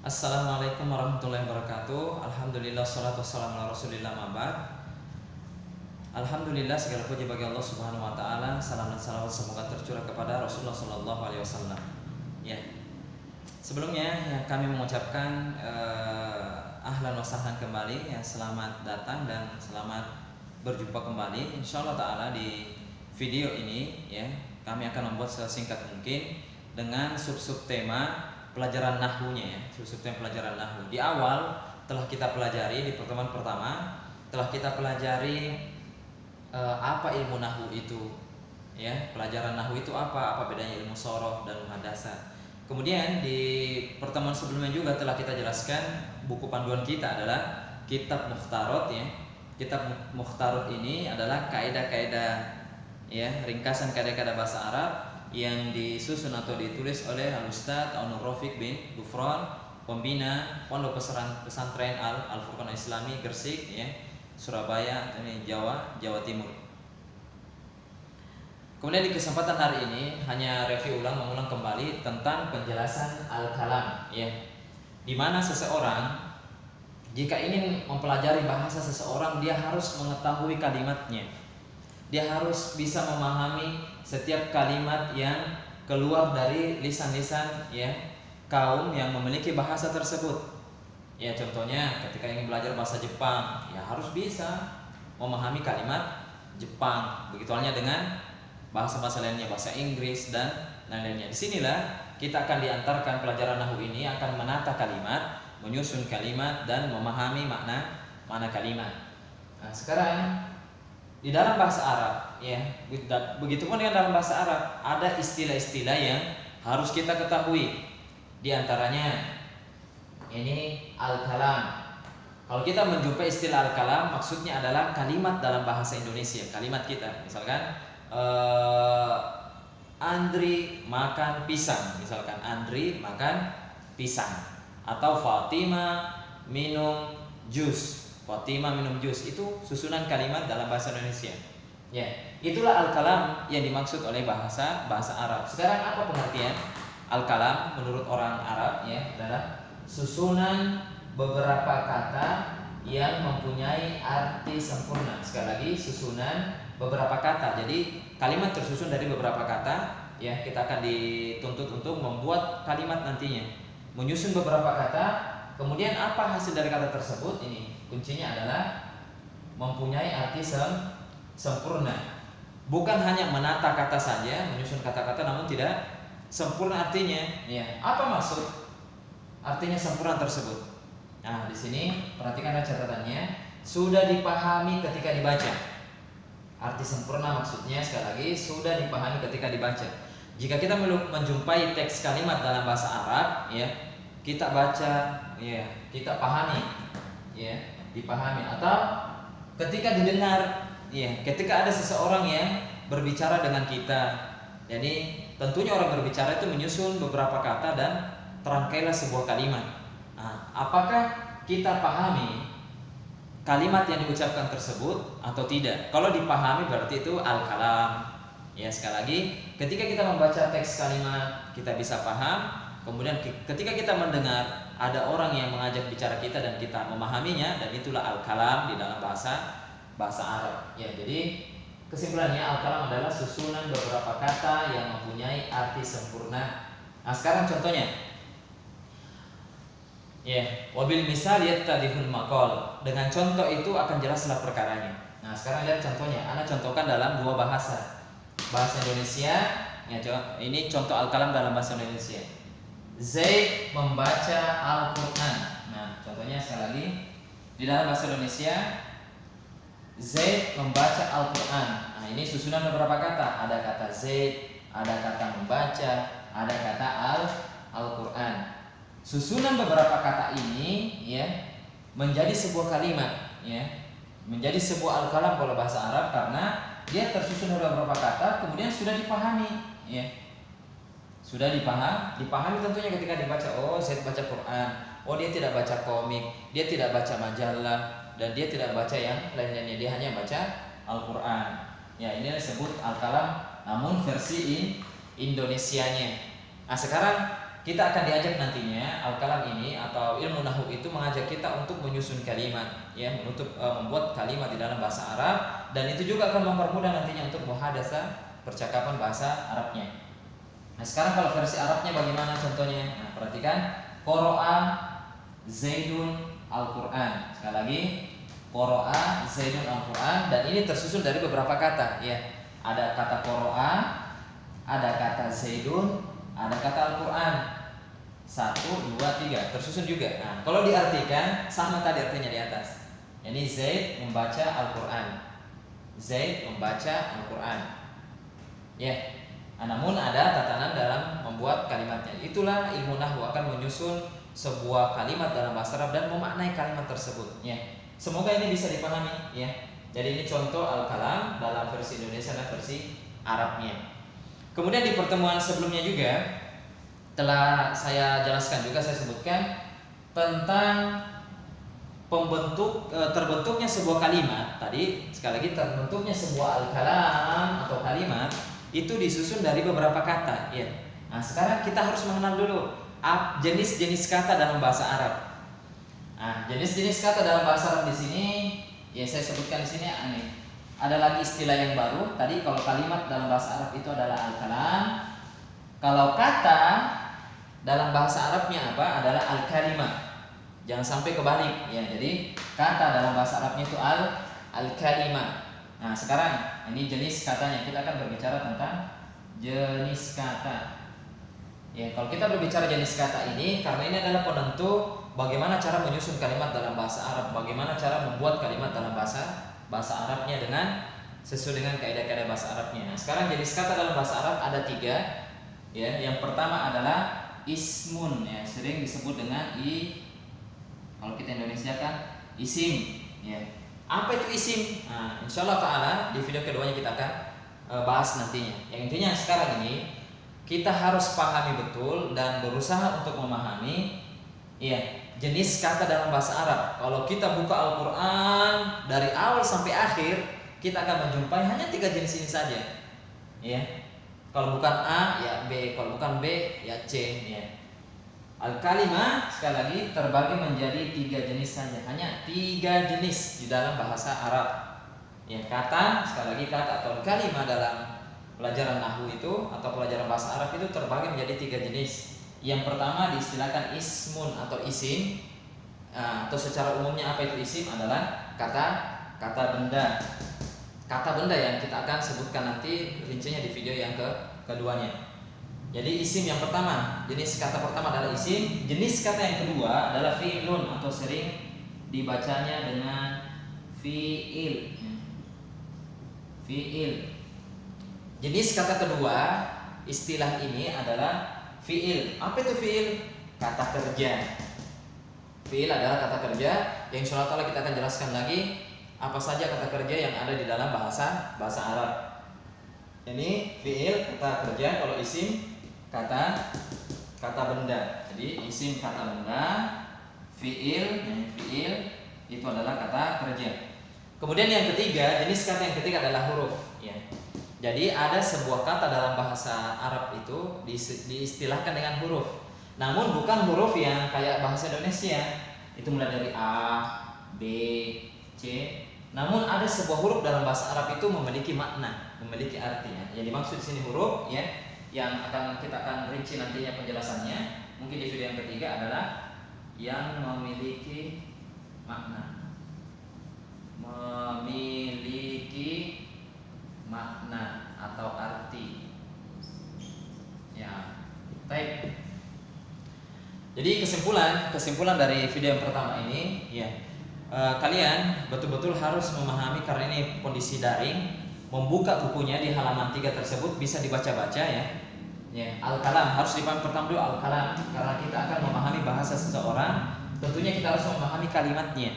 Assalamualaikum warahmatullahi wabarakatuh. Alhamdulillah, salatu wassalamu ala rasulillah, ma'bad. Alhamdulillah, segala puji bagi Allah subhanahu wa ta'ala. Salam dan salawat semoga tercurah kepada Rasulullah sallallahu alaihi wasallam. Ya, sebelumnya ya, kami mengucapkan ahlan wa sahlan kembali ya, selamat datang dan selamat berjumpa kembali. Insyaallah ta'ala di video ini ya, kami akan membuat sesingkat mungkin dengan sub-sub tema pelajaran nahwunya ya, sub-sub tema pelajaran nahwu. Di awal telah kita pelajari, di pertemuan pertama telah kita pelajari apa ilmu nahwu itu ya, pelajaran nahwu itu apa bedanya ilmu shoroh dan muhadasah. Kemudian di pertemuan sebelumnya juga telah kita jelaskan buku panduan kita adalah kitab Mukhtarot ya. Kitab Mukhtarot ini adalah kaidah-kaidah ya, ringkasan kaidah-kaidah bahasa Arab yang disusun atau ditulis oleh Al-Ustadz Nur Rafiq bin Gufron, pembina Pondok Pesantren Al-Furqan Islami Gresik ya, Surabaya, ini Jawa Timur. Kemudian di kesempatan hari ini hanya mengulang kembali tentang penjelasan al-kalam ya. Di mana seseorang jika ingin mempelajari bahasa seseorang, dia harus mengetahui kalimatnya. Dia harus bisa memahami setiap kalimat yang keluar dari lisan-lisan ya kaum yang memiliki bahasa tersebut. Ya, contohnya ketika ingin belajar bahasa Jepang, ya harus bisa memahami kalimat Jepang. Begitu halnya dengan bahasa-bahasa lainnya, bahasa Inggris dan lain-lainnya. Disinilah kita akan diantarkan pelajaran nahwu ini akan menata kalimat, menyusun kalimat dan memahami makna kalimat. Nah, sekarang di dalam bahasa Arab ya, begitupun dengan dalam bahasa Arab ada istilah-istilah yang harus kita ketahui. Di antaranya ini al-kalam. Kalau kita menjumpai istilah al-kalam, maksudnya adalah kalimat dalam bahasa Indonesia, kalimat kita. Misalkan Andri makan pisang, misalkan Andri makan pisang, atau Fatima minum jus. Fatima minum jus, itu susunan kalimat dalam bahasa Indonesia. Ya, itulah al-kalam yang dimaksud oleh bahasa Arab. Sekarang apa pengertian al-kalam menurut orang Arab ya? Adalah susunan beberapa kata yang mempunyai arti sempurna. Sekali lagi, susunan beberapa kata. Jadi kalimat tersusun dari beberapa kata ya. Kita akan dituntut untuk membuat kalimat nantinya, menyusun beberapa kata. Kemudian apa hasil dari kata tersebut? Ini kuncinya adalah mempunyai arti sempurna. Bukan hanya menata kata saja, menyusun kata-kata namun tidak sempurna artinya. Ya, apa maksud artinya sempurna tersebut? Nah, di sini perhatikan catatannya, sudah dipahami ketika dibaca. Arti sempurna maksudnya sekali lagi sudah dipahami ketika dibaca. Jika kita menjumpai teks kalimat dalam bahasa Arab ya, kita baca ya, kita pahami ya, dipahami, atau ketika didengar ya, ketika ada seseorang yang berbicara dengan kita. Jadi tentunya orang berbicara itu menyusun beberapa kata dan terangkailah sebuah kalimat. Nah, apakah kita pahami kalimat yang diucapkan tersebut atau tidak? Kalau dipahami berarti itu al-kalam. Ya, sekali lagi, ketika kita membaca teks kalimat kita bisa paham. Kemudian ketika kita mendengar ada orang yang mengajak bicara kita dan kita memahaminya, dan itulah al-kalam di dalam bahasa Arab. Ya, jadi kesimpulannya al-kalam adalah susunan beberapa kata yang mempunyai arti sempurna. Nah, sekarang contohnya. Ya, wabil misal yattadihul maqal. Dengan contoh itu akan jelaslah perkaranya. Nah, sekarang lihat contohnya. Ana contohkan dalam dua bahasa. Bahasa Indonesia, ya, ini contoh al-kalam dalam bahasa Indonesia. Zaid membaca Al-Quran. Nah, contohnya sekali lagi di dalam bahasa Indonesia, Zaid membaca Al-Quran. Nah, ini susunan beberapa kata. Ada kata Zaid, ada kata membaca, ada kata Al-Quran. Susunan beberapa kata ini ya menjadi sebuah kalimat ya, menjadi sebuah al-kalam kalau bahasa Arab, karena dia tersusun dari beberapa kata kemudian sudah dipahami ya. Sudah dipahami tentunya ketika dibaca. Oh, Zaid baca Quran. Oh, dia tidak baca komik, dia tidak baca majalah, dan dia tidak baca yang lain-lainnya. Dia hanya baca Al-Quran. Ya, ini disebut al-kalam namun versi Indonesianya. Nah, sekarang kita akan diajak nantinya al-kalam ini atau ilmu nahwu itu mengajak kita untuk menyusun kalimat, ya, membuat kalimat di dalam bahasa Arab, dan itu juga akan mempermudah nantinya untuk muhadasa percakapan bahasa Arabnya. Nah, sekarang kalau versi Arabnya bagaimana contohnya? Nah, perhatikan, qara'a Zaidun al-Qur'an. Sekali lagi, qara'a Zaidun al-Qur'an, dan ini tersusun dari beberapa kata, ya. Ada kata qara'a, ada kata Zaidun, ada kata Al-Quran. 1, 2, 3 tersusun juga. Nah, kalau diartikan sama tadi artinya di atas. Ini Zaid membaca Al-Quran. Zaid membaca Al-Quran. Ya. Namun ada tatanan dalam membuat kalimatnya. Itulah ilmu nahwu, akan menyusun sebuah kalimat dalam bahasa Arab dan memaknai kalimat tersebut. Ya. Semoga ini bisa dipahami. Ya. Jadi ini contoh al-kalam dalam versi Indonesia dan versi Arabnya. Kemudian di pertemuan sebelumnya juga telah saya jelaskan juga, saya sebutkan tentang terbentuknya sebuah kalimat. Tadi sekali lagi, terbentuknya sebuah al-kalam atau kalimat itu disusun dari beberapa kata, ya. Nah, sekarang kita harus mengenal dulu jenis-jenis kata dalam bahasa Arab. Nah, jenis-jenis kata dalam bahasa Arab di sini, ya saya sebutkan di sini aneh. Ada lagi istilah yang baru. Tadi kalau kalimat dalam bahasa Arab itu adalah al-kalam. Kalau kata dalam bahasa Arabnya apa? Adalah al-kalimah. Jangan sampai kebalik, ya. Jadi kata dalam bahasa Arabnya itu al-kalimah. Nah, sekarang ini jenis katanya. Kita akan berbicara tentang jenis kata. Ya, kalau kita berbicara jenis kata ini, karena ini adalah penentu bagaimana cara menyusun kalimat dalam bahasa Arab, bagaimana cara membuat kalimat dalam bahasa Arabnya dengan sesuai dengan kaidah-kaidah bahasa Arabnya. Nah, sekarang jenis kata dalam bahasa Arab ada 3, ya. Yang pertama adalah ismun, ya, sering disebut dengan kalau kita Indonesia kan isim, ya. Apa itu isim? Nah, insyaallah taala di video keduanya kita akan bahas nantinya. Yang intinya sekarang ini kita harus pahami betul dan berusaha untuk memahami, ya, jenis kata dalam bahasa Arab. Kalau kita buka Al-Quran dari awal sampai akhir, kita akan menjumpai hanya 3 jenis ini saja, ya. Kalau bukan A, ya B. Kalau bukan B, ya C, ya. Al-kalimah sekali lagi terbagi menjadi 3 jenis saja. Hanya 3 jenis di dalam bahasa Arab. Ya, kata, sekali lagi kata atau kalimah dalam pelajaran nahwu itu atau pelajaran bahasa Arab itu terbagi menjadi 3 jenis. Yang pertama diistilahkan ismun atau isim, atau secara umumnya apa itu isim adalah kata benda. Kata benda yang kita akan sebutkan nanti rincinya di video yang keduanya. Jadi isim yang pertama, jenis kata pertama adalah isim. Jenis kata yang kedua adalah fi'lun atau sering dibacanya dengan fi'il. Fi'il. Jenis kata kedua istilah ini adalah fi'il. Apa itu fi'il? Kata kerja. Fi'il adalah kata kerja yang insyaallah kita akan jelaskan lagi apa saja kata kerja yang ada di dalam bahasa Arab. Ini fi'il kata kerja, kalau isim kata benda. Jadi isim kata benda, fi'il itu adalah kata kerja. Kemudian yang ketiga, jenis kata yang ketiga adalah huruf, ya. Jadi ada sebuah kata dalam bahasa Arab itu diistilahkan dengan huruf. Namun bukan huruf yang kayak bahasa Indonesia. Itu mulai dari A, B, C. Namun ada sebuah huruf dalam bahasa Arab itu memiliki makna, memiliki arti, ya. Yang dimaksud di sini huruf, ya, yang kita akan rinci nantinya penjelasannya. Mungkin di video yang ketiga adalah yang memiliki makna. Memiliki makna atau arti, ya. Baik. Jadi kesimpulan dari video yang pertama ini, ya, kalian betul-betul harus memahami, karena ini kondisi daring. Membuka bukunya di halaman 3 tersebut bisa dibaca-baca, ya. Ya, al-kalam harus dipahami pertama dulu al-kalam, karena kita akan memahami bahasa seseorang, tentunya kita harus memahami kalimatnya.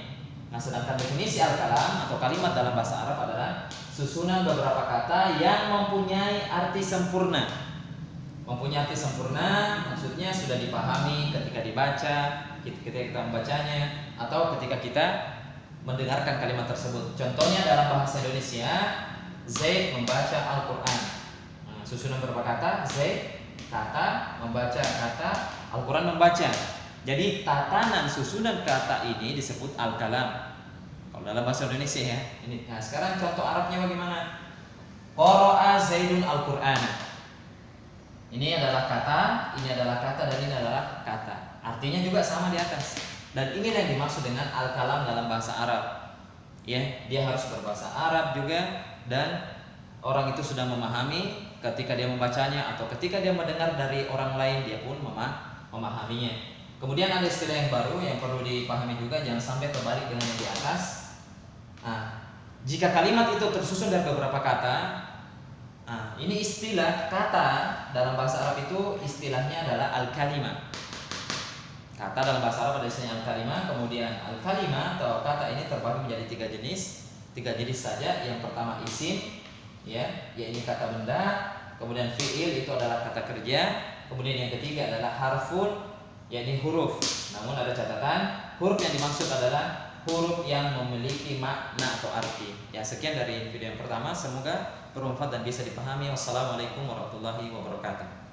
Nah, sedangkan definisi al-kalam atau kalimat dalam bahasa Arab adalah susunan beberapa kata yang mempunyai arti sempurna. Mempunyai arti sempurna maksudnya sudah dipahami ketika dibaca, ketika kita membacanya, atau ketika kita mendengarkan kalimat tersebut. Contohnya dalam bahasa Indonesia, Zaid membaca Al-Quran. Nah, susunan beberapa kata, Zaid kata, membaca kata, Al-Quran membaca. Jadi tatanan susunan kata ini disebut al-kalam. Kalau dalam bahasa Indonesia ya. Ini. Nah, sekarang contoh Arabnya bagaimana? Qara'a Zaidun Al-Qur'an. Ini adalah kata, ini adalah kata, dan ini adalah kata. Artinya juga sama di atas. Dan ini yang dimaksud dengan al-kalam dalam bahasa Arab. Ya, dia harus berbahasa Arab juga, dan orang itu sudah memahami ketika dia membacanya atau ketika dia mendengar dari orang lain, dia pun memahaminya. Kemudian ada istilah yang baru yang perlu dipahami juga, jangan sampai terbalik dengan yang di atas. Nah, jika kalimat itu tersusun dari beberapa kata, nah, ini istilah kata dalam bahasa Arab itu istilahnya adalah al-kalimah. Kata dalam bahasa Arab ada istilahnya al-kalimah. Kemudian al-kalimah atau kata ini terbagi menjadi tiga jenis saja. Yang pertama isim, ya ini kata benda. Kemudian fi'il, itu adalah kata kerja. Kemudian yang ketiga adalah harfun, yakni huruf. Namun ada catatan, huruf yang dimaksud adalah huruf yang memiliki makna atau arti. Ya, sekian dari video yang pertama, semoga bermanfaat dan bisa dipahami. Wassalamualaikum warahmatullahi wabarakatuh.